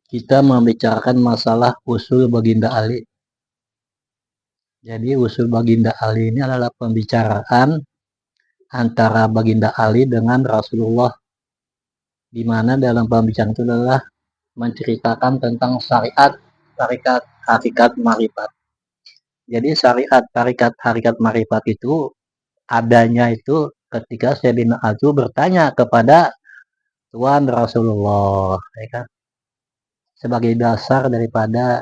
kita membicarakan masalah usul Baginda Ali. Jadi usul Baginda Ali ini adalah pembicaraan antara Baginda Ali dengan Rasulullah, di mana dalam pembicaraan itu adalah menceritakan tentang syariat, tarikat, hakikat, marifat. Jadi syariat, tarikat, hakikat, marifat itu adanya itu ketika Sayyidina Ali bertanya kepada Tuhan Rasulullah, ya kan? Sebagai dasar daripada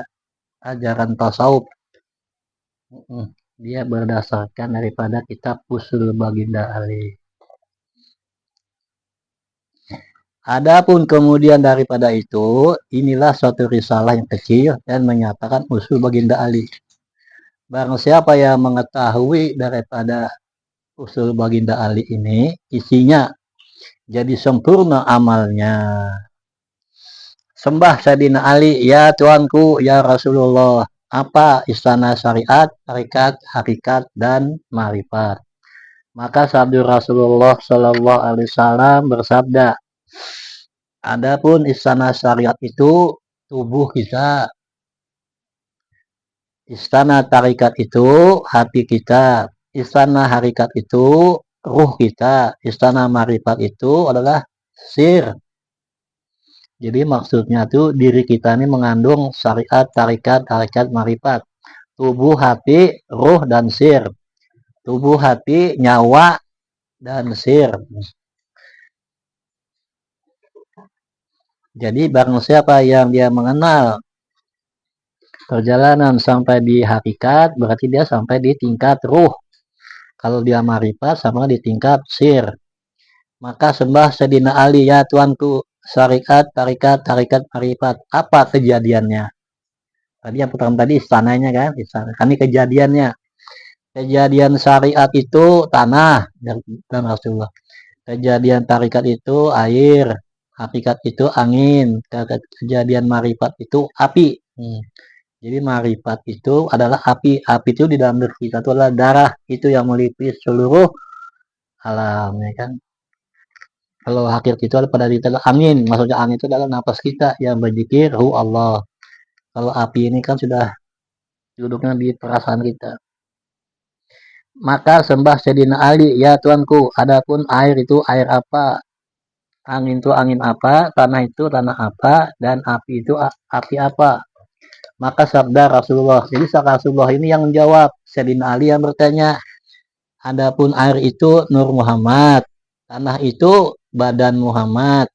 ajaran tasawuf. Dia berdasarkan daripada kitab Usul Baginda Ali. Adapun kemudian daripada itu, inilah suatu risalah yang kecil dan menyatakan usul Baginda Ali. Barang siapa yang mengetahui daripada usul Baginda Ali ini, isinya jadi sempurna amalnya. Sembah Sayyidina Ali, ya Tuanku, ya Rasulullah, apa istana syariat, tarikat, hakikat, dan marifat. Maka sabda Rasulullah Shallallahu Alaihi Wasallam bersabda, adapun istana syariat itu tubuh kita, istana tarikat itu hati kita, istana hakikat itu ruh kita, istana marifat itu adalah sir. Jadi maksudnya tuh diri kita ini mengandung syariat, tarikat, hakikat, marifat. Tubuh, hati, ruh, dan sir. Tubuh, hati, nyawa, dan sir. Jadi barang siapa yang dia mengenal perjalanan sampai di hakikat, berarti dia sampai di tingkat ruh. Kalau dia marifat, sama di tingkat sir. Maka sembah Sayyidina Ali, ya Tuanku, syariat, tarikat, hakikat, marifat. Apa kejadiannya? Tadi yang pertama tadi istananya kan, istana. Ini kejadiannya. Kejadian syariat itu tanah dan Rasulullah. Kejadian tarikat itu air, hakikat itu angin, kejadian marifat itu api. Jadi marifat itu adalah api. Api itu di dalam diri kita itu adalah darah, itu yang meliputi seluruh alam, ya kan. Kalau hakikat itu pada diri kita adalah angin, maksudnya angin itu adalah nafas kita yang berzikir hu Allah. Kalau api ini kan sudah duduknya di perasaan kita. Maka sembah Sayyidina Ali, ya Tuanku, adapun air itu air apa, angin itu angin apa, tanah itu tanah apa, dan api itu api apa. Maka sabda Rasulullah, jadi Rasulullah ini yang menjawab, Sayyidina Ali yang bertanya, adapun air itu Nur Muhammad, tanah itu badan Muhammad,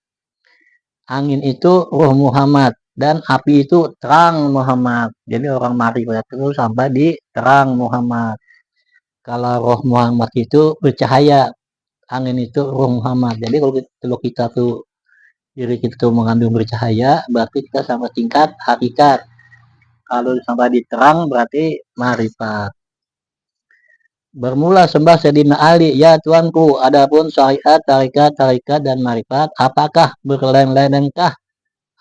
angin itu ruh Muhammad, dan api itu terang Muhammad. Jadi orang marifat itu sampai di terang Muhammad. Kalau roh Muhammad itu bercahaya, angin itu ruh Muhammad. Jadi kalau kita tuh diri kita tuh mengandung bercahaya, berarti kita sampai tingkat hakikat. Kalau sampai di terang berarti marifat. Bermula sembah Sayyidina Ali, ya Tuanku, adapun syariat, tarikat, dan marifat, apakah berlain-lainkah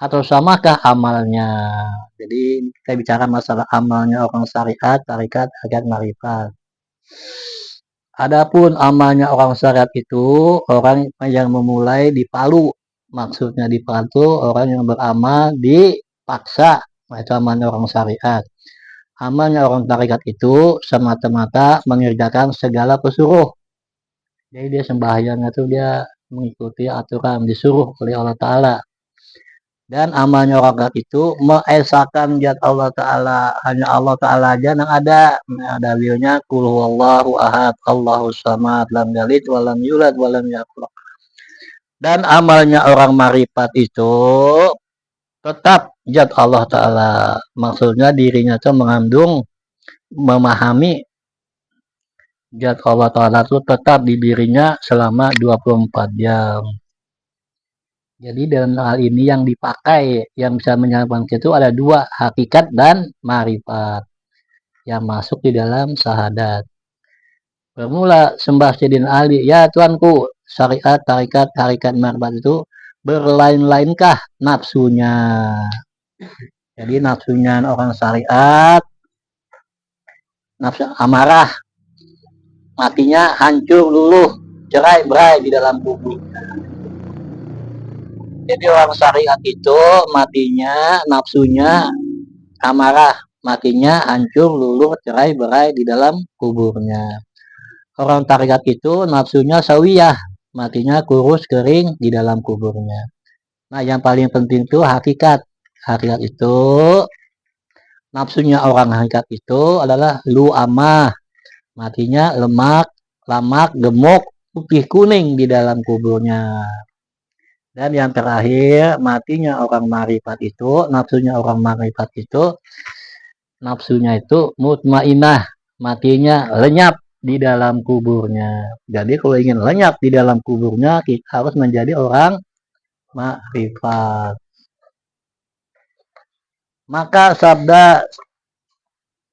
atau samakah amalnya? Jadi kita bicara masalah amalnya orang syariat, tarikat, marifat. Adapun amalnya orang syariat itu orang yang memulai di Palu. Maksudnya di Palu orang yang beramal dipaksa. Itu amalnya orang syariat. Amalnya orang tarikat itu semata-mata mengerjakan segala pesuruh. Jadi dia sembahyangnya itu dia mengikuti aturan disuruh oleh Allah Ta'ala. Dan amalnya orang itu mengesahkan zat Allah Ta'ala. Hanya Allah Ta'ala aja yang ada. Dalilnya qul huwallahu ahad, Allahus samad, lam yalid walam yulad walam yakul. Dan amalnya orang marifat itu tetap zat Allah Ta'ala. Maksudnya dirinya itu mengandung, memahami zat Allah Ta'ala itu tetap di dirinya selama 24 jam. Jadi dalam hal ini yang dipakai, yang bisa menyambungkan itu ada dua, hakikat dan marifat yang masuk di dalam syahadat. Bermula sembah Sayyidina Ali, ya Tuanku, syariat, tarikat, hakikat, marifat itu berlain-lainkah nafsunya? Jadi nafsunya orang syariat, nafsu amarah, matinya hancur luluh, cerai berai di dalam tubuh. Jadi orang syariat itu matinya nafsunya amarah, matinya hancur luluh cerai berai di dalam kuburnya. Orang tarekat itu nafsunya sawiyah, matinya kurus kering di dalam kuburnya. Nah, yang paling penting itu hakikat. Hakikat itu nafsunya orang hakikat itu adalah lu amah, matinya lemak, lamak, gemuk, putih kuning di dalam kuburnya. Dan yang terakhir, matinya orang marifat itu, nafsunya orang marifat itu, nafsunya itu mutmainah, matinya lenyap di dalam kuburnya. Jadi kalau ingin lenyap di dalam kuburnya, kita harus menjadi orang makrifat. Maka sabda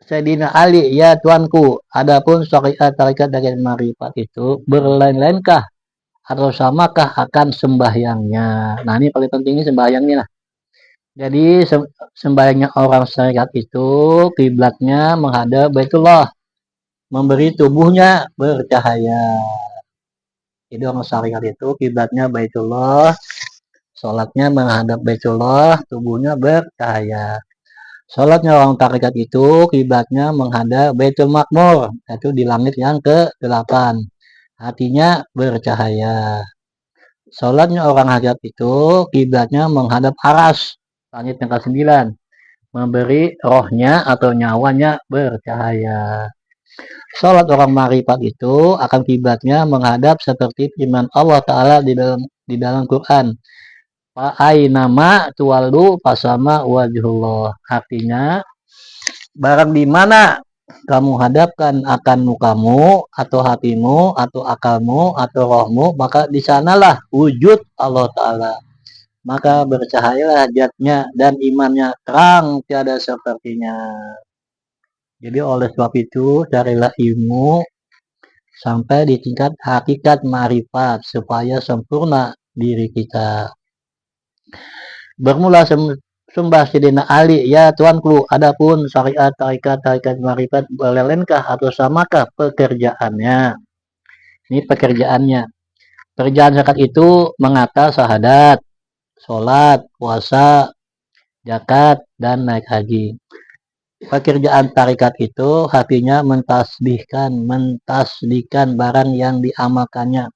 Sayyidina Ali, ya tuanku, adapun syariat tarikat dari marifat itu berlain-lainkah atau samakah akan sembahyangnya? Nah, ini paling penting ini sembahyangnya lah. Jadi sembahyangnya orang syariat itu kiblatnya menghadap Baitullah, memberi tubuhnya bercahaya. Jadi orang syariat itu kiblatnya Baitullah, sholatnya menghadap Baitullah, tubuhnya bercahaya. Sholatnya orang tarekat itu kiblatnya menghadap Baitul Makmur, yaitu di langit yang ke-8. Hatinya bercahaya. Sholatnya orang hajat itu kiblatnya menghadap aras, langit yang ke-9, memberi rohnya atau nyawanya bercahaya. Sholat orang marifat itu akan kiblatnya menghadap seperti firman Allah Ta'ala di dalam Quran. Nama tuwalu pasama wajhullah. Artinya, barang di mana kamu hadapkan akan mukamu atau hatimu atau akalmu atau rohmu, maka di sanalah wujud Allah Ta'ala. Maka bercahayalah jatnya dan imannya terang tiada sepertinya. Jadi oleh sebab itu carilah ilmu sampai di tingkat hakikat marifat supaya sempurna diri kita. Bermula sembah Sidina Ali, ya tuanku, adapun syariat tarikat marifat berlelenkah atau samakah pekerjaannya? Ini pekerjaannya. Pekerjaan zakat itu mengata syahadat, sholat, puasa, zakat, dan naik haji. Pekerjaan tarikat itu hatinya mentasbihkan barang yang diamalkannya,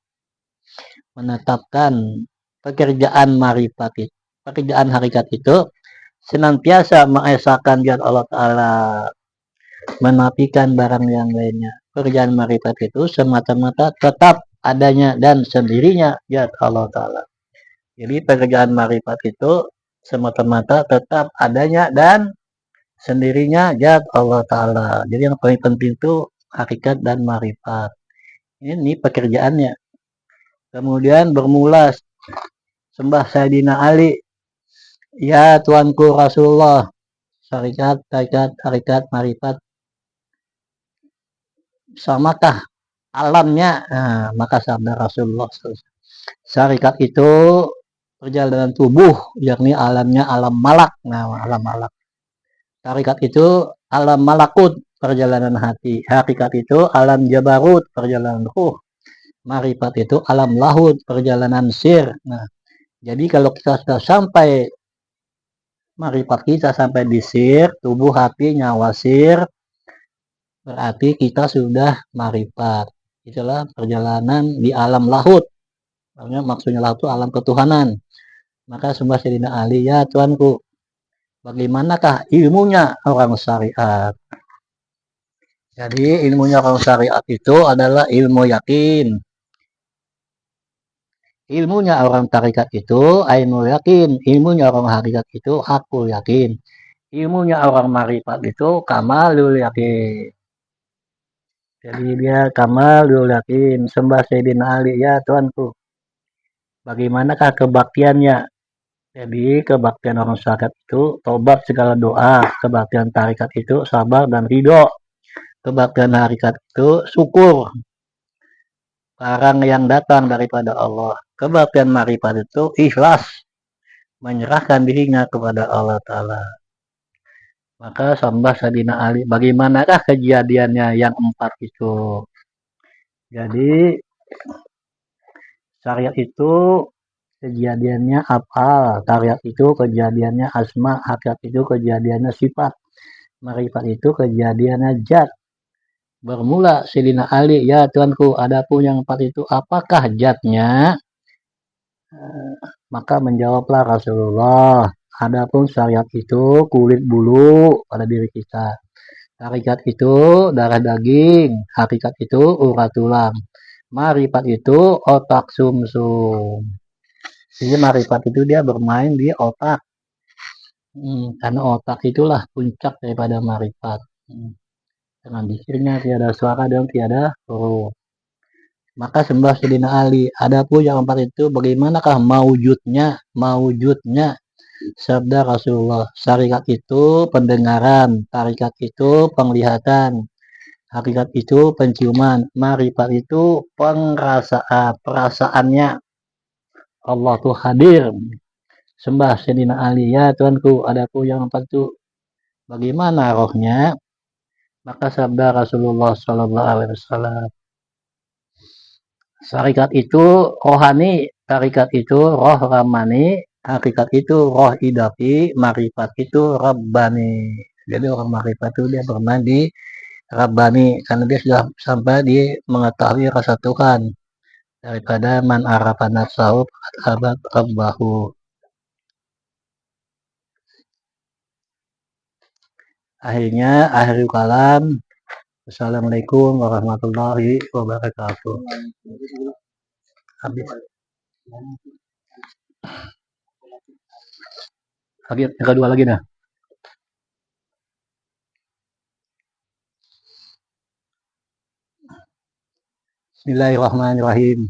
menetapkan pekerjaan marifat itu. Pekerjaan hakikat itu senantiasa mengesahkan zat Allah Ta'ala, menafikan barang yang lainnya. Pekerjaan marifat itu semata-mata tetap adanya dan sendirinya zat Allah Ta'ala. Jadi pekerjaan marifat itu semata-mata tetap adanya dan sendirinya zat Allah Ta'ala. Jadi yang paling penting itu hakikat dan marifat. Ini pekerjaannya. Kemudian bermula sembah Sayyidina Ali, ya tuanku Rasulullah, syarikat, tarikat, hakikat, marifat, samakah alamnya? Nah, maka sabda Rasulullah, syarikat itu perjalanan tubuh, yakni alamnya alam malak. Nah, alam malak. Tarikat itu alam malakut, perjalanan hati. Hakikat itu alam jabarut, perjalanan ruh. Marifat itu alam lahut, perjalanan sir. Nah, jadi kalau kita sudah sampai marifat kita sampai di sir, tubuh, hati, nyawa sir, berarti kita sudah marifat. Itulah perjalanan di alam lahut. Maksudnya lahut itu alam ketuhanan. Maka sembah Sayyidina Ali, ya tuanku, bagaimanakah ilmunya orang syariat? Jadi ilmunya orang syariat itu adalah ilmu yakin. Ilmunya orang tarikat itu ilmu yakin. Ilmunya orang hakikat itu hakul yakin. Ilmunya orang marifat itu kamalul yakin. Jadi dia kamalul yakin. Sembah Sayyidina Ali, ya tuanku, bagaimanakah kebaktiannya? Jadi kebaktian orang syariat itu tobat segala doa. Kebaktian tarikat itu sabar dan ridho. Kebaktian hakikat itu syukur barang yang datang daripada Allah. Kebaktian marifat itu ikhlas, menyerahkan dirinya kepada Allah Ta'ala. Maka sembah Sayyidina Ali, bagaimanakah kejadiannya yang 4 itu? Jadi syariat itu kejadiannya af'al, taryat itu kejadiannya asma, hakikat itu kejadiannya sifat, marifat itu kejadiannya zat. Bermula Sayyidina Ali, ya Tuanku, adapun yang empat itu apakah zatnya? Maka menjawablah Rasulullah, adapun syariat itu kulit bulu pada diri kita. Hakikat itu darah daging, hakikat itu urat tulang. Marifat itu otak sumsum. Jadi marifat itu dia bermain di otak. Karena otak itulah puncak daripada marifat. Dengan zikirnya tiada suara dan tiada huruf. Maka sembah Sayyidina Ali. Adapun yang empat itu bagaimanakah maujudnya? Maujudnya sabda Rasulullah. Syarikat itu pendengaran, tarikat itu penglihatan, hakikat itu penciuman, marifat itu pengrasaan, perasaannya. Allah tuh hadir. Sembah Sayyidina Ali, ya Tuanku, adapun yang empat itu bagaimana rohnya? Maka sabda Rasulullah Sallallahu Alaihi Wasallam, syarikat itu rohani, tarikat itu roh ramani, hakikat itu roh idafi, marifat itu rabbani. Jadi orang marifat itu dia bermain di rabbani karena dia sudah sampai di mengetahui rasa Tuhan daripada man arafa nafsahu abad rabbahu. Akhirnya akhir kalam. Assalamualaikum warahmatullahi wabarakatuh. Habis. Lagi yang kedua lagi dah. Bismillahirrahmanirrahim.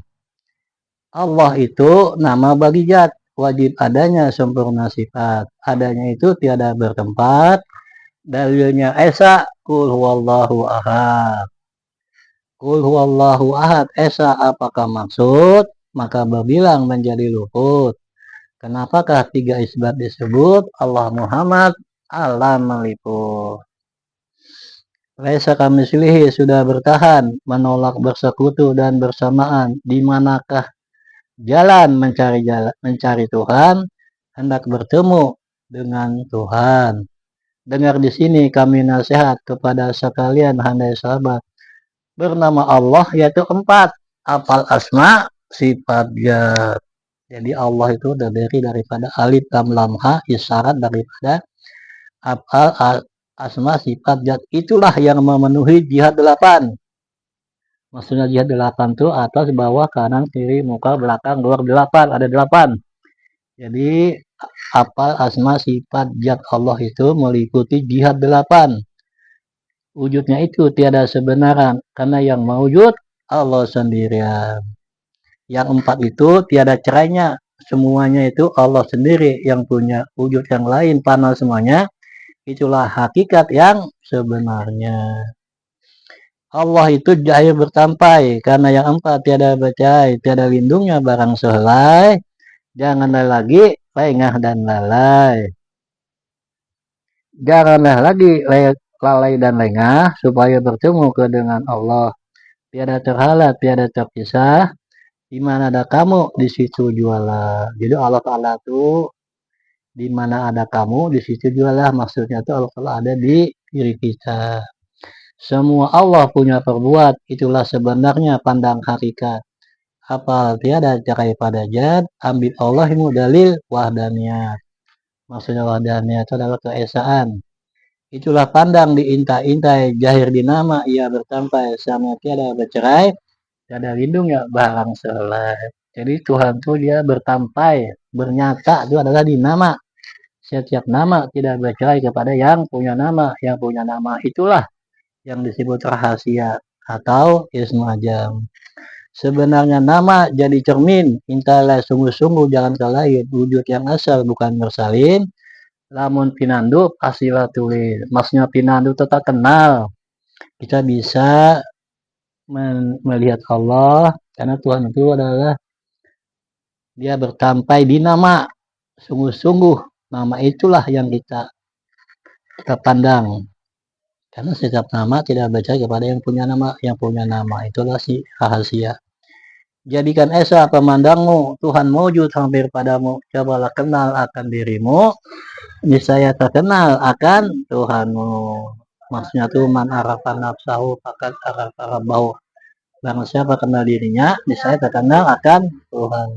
Allah itu nama bagi zat, wajib adanya sempurna sifat. Adanya itu tiada bertempat. Dalilnya Esa, kul huwallahu ahad. Kul huwallahu ahad, Esa apakah maksud? Maka berbilang menjadi luput. Kenapakah tiga isbat disebut? Allah Muhammad, alam meliput. Laisa kamislihi sudah bertahan, menolak bersekutu dan bersamaan. Di manakah jalan mencari Tuhan? Hendak bertemu dengan Tuhan. Dengar di sini kami nasihat kepada sekalian handai sahabat. Bernama Allah yaitu empat. Apal asma, sifat zat. Jadi Allah itu terdiri daripada alif lam lam ha, isyarat daripada apal asma sifat zat. Itulah yang memenuhi jihad 8. Maksudnya jihad 8 itu atas, bawah, kanan, kiri, muka, belakang, luar 8. Ada 8. Jadi apal asma sifat zat Allah itu meliputi jihad 8. Wujudnya itu tiada sebenaran, karena yang mewujud Allah sendirian. Yang empat itu tiada cerainya, semuanya itu Allah sendiri yang punya. Wujud yang lain panah semuanya, itulah hakikat yang sebenarnya. Allah itu jahir bertampai, karena yang empat tiada bercai, tiada lindungnya barang sehelai, janganlah lagi lengah dan lalai. Janganlah lagi lalai dan lengah supaya bertemu ke dengan Allah. Tiada terhalang, tiada terpisah. Di mana ada kamu, di situ jualah. Jadi Allah Ta'ala itu di mana ada kamu, di situ jualah. Maksudnya itu Allah Ta'ala ada di diri kita. Semua Allah punya perbuat, itulah sebenarnya pandang hakikat. Apal tiada cerai pada zat, ambil Allah ilmu dalil wahdaniyat. Maksudnya wahdaniyat itu adalah keesaan. Itulah pandang diintai-intai, jahir di nama, ia bertampai, sama tiada bercerai, tiada lindung ya barang sehelai. Jadi Tuhan itu dia bertampai, bernyata itu adalah di nama. Setiap nama tidak bercerai kepada yang punya nama. Yang punya nama itulah yang disebut rahasia atau ismu ajam. Sebenarnya nama jadi cermin, intalah sungguh-sungguh jangan kelain, wujud yang asal bukan bersalin. Lamun pinandu pasilah tulis. Maksudnya pinandu tetap kenal. Kita bisa melihat Allah karena Tuhan itu adalah dia bertampai di nama. Sungguh-sungguh nama itulah yang kita pandang. Karena setiap nama tidak percaya kepada yang punya nama. Yang punya nama itulah si rahasia. Jadikan esa pemandangmu, Tuhan mewujud hampir padamu. Cobalah kenal akan dirimu, niscaya terkenal akan Tuhanmu. Maksudnya tuh man arafan nafsahu fakat arafa rabbahu. Barang siapa kenal dirinya, niscaya terkenal akan Tuhan.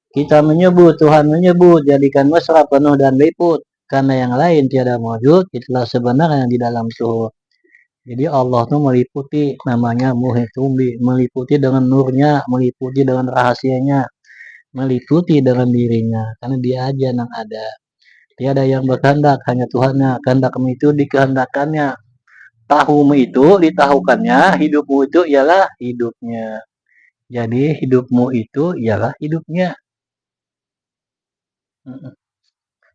Kita menyebut, Tuhan menyebut, jadikan mesra penuh dan liput. Karena yang lain tiada wujud, itulah sebenarnya di dalam suhud. Jadi Allah tuh meliputi, namanya muhitumbi, meliputi dengan nurnya, meliputi dengan rahasianya, meliputi dengan dirinya. Karena dia aja yang ada. Tiada yang berkehendak, hanya Tuhannya. Kehendakmu itu dikehendakannya. Tahumu itu ditahukannya, hidupmu itu ialah hidupnya. Jadi hidupmu itu ialah hidupnya.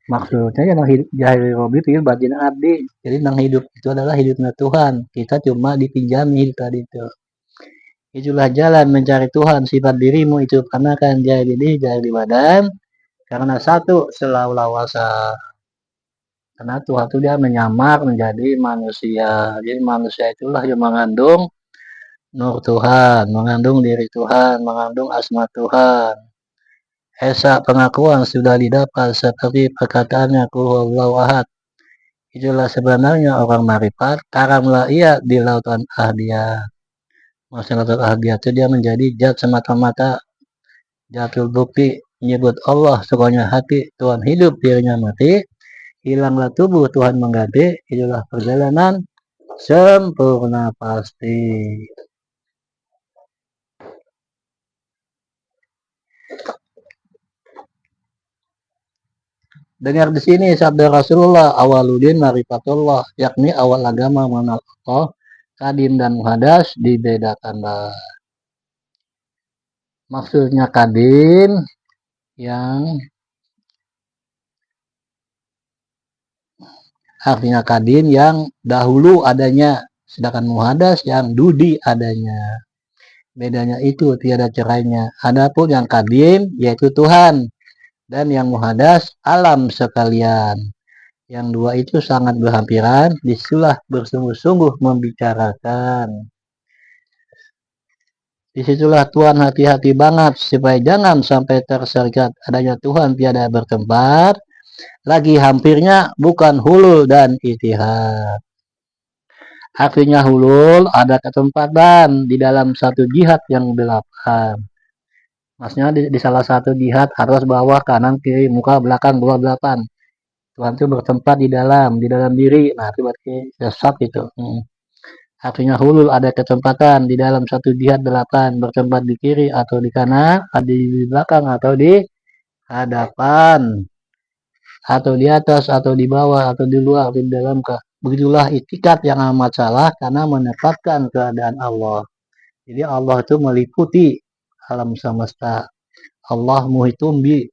Maksudnya ya nang hidup jahil Robi itu batin abdi. Jadi nang hidup itu adalah hidupnya Tuhan. Kita cuma dipinjami tadi itu. Itulah jalan mencari Tuhan. Sifat dirimu itu karena kan jahil diri, jahil di badan. Karena satu selalu lawasa. Karena Tuhan itu dia menyamar menjadi manusia. Jadi manusia itulah yang mengandung nur Tuhan, mengandung diri Tuhan, mengandung asma Tuhan. Esa pengakuan sudah didapat seperti perkataannya Kulhuwallahu ahad. Itulah sebenarnya orang marifat, karamlah ia di lautan ahdiah. Maksudnya lautan ahdiah itu dia menjadi zat semata-mata, jatul bukti, menyebut Allah sukanya hati, Tuhan hidup dirinya mati, hilanglah tubuh Tuhan mengganti, itulah perjalanan sempurna pasti. Dengar di sini sabda Rasulullah, awaludin marifatullah, yakni awal agama mengenal Allah, kadim dan muhadas dibedakanlah. Maksudnya kadim yang artinya kadim yang dahulu adanya, sedangkan muhadas yang dudi adanya. Bedanya itu tiada cerainya. Adapun yang kadim yaitu Tuhan dan yang muhadas alam sekalian. Yang dua itu sangat berhampiran, disitulah bersungguh-sungguh membicarakan. Disitulah Tuhan hati-hati banget supaya jangan sampai terserikat adanya Tuhan tiada bertempat. Lagi hampirnya bukan hulul dan itihad. Artinya hulul ada ketempatan di dalam satu jihad yang delapan. Maksudnya di salah satu jihad harus bawah, kanan, kiri, muka, belakang, bawah, delapan. Tuhan itu bertempat di dalam diri. Nah itu berarti sesat itu. Artinya hulul ada kesempatan di dalam satu jihad delapan, bertempat di kiri atau di kanan, ada di belakang atau di hadapan, atau di atas atau di bawah atau di luar atau di dalam. Begitulah itikat yang amat salah karena menempatkan keadaan Allah. Jadi Allah itu meliputi alam semesta. Allah muhitum bi.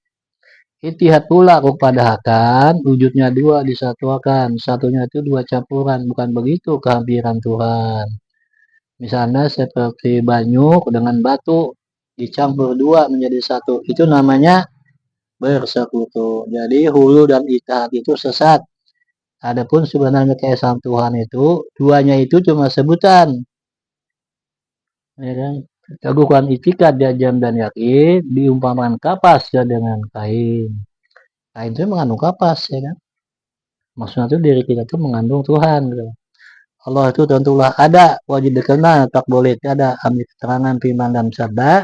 Itihad pula kepada akan wujudnya dua disatukan, satunya itu dua campuran, bukan begitu kehadiran Tuhan. Misalnya seperti banyu dengan batu dicampur dua menjadi satu, itu namanya bersekutu. Jadi hulu dan itihad itu sesat. Adapun sebenarnya keesaan Tuhan itu duanya itu cuma sebutan, ya kan? Teguhkan itikat dia jam dan yakin diumpamakan kapas ya dengan kain. Kain itu mengandung kapas, ya kan? Maksudnya itu diri kita itu mengandung Tuhan, gitu. Allah itu tentulah ada, wajib dikenal, tak boleh tiada. Ambil keterangan firman dan sabda,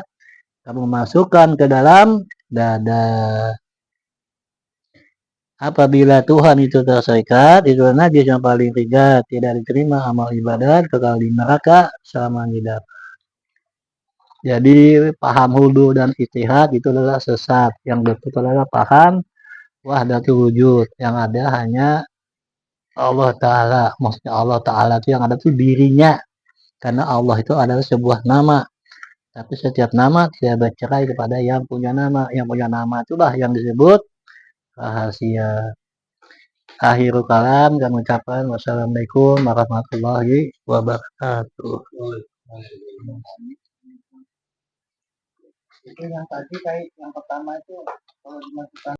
kamu masukkan ke dalam dada. Apabila Tuhan itu terserikat, itu najis yang paling ringan, tidak diterima amal ibadat, kekal di neraka selama hidup. Jadi paham hudu dan itihad itu adalah sesat. Yang betul adalah paham wahdatul wujud. Yang ada hanya Allah Ta'ala. Maksudnya Allah Ta'ala itu yang ada itu dirinya. Karena Allah itu adalah sebuah nama. Tapi setiap nama tidak bercerai kepada yang punya nama. Yang punya nama itulah yang disebut rahasia. Akhirul kalam dan mengucapkan wassalamualaikum warahmatullahi wabarakatuh. Itu yang tadi kayak yang pertama itu kalau dimasukkan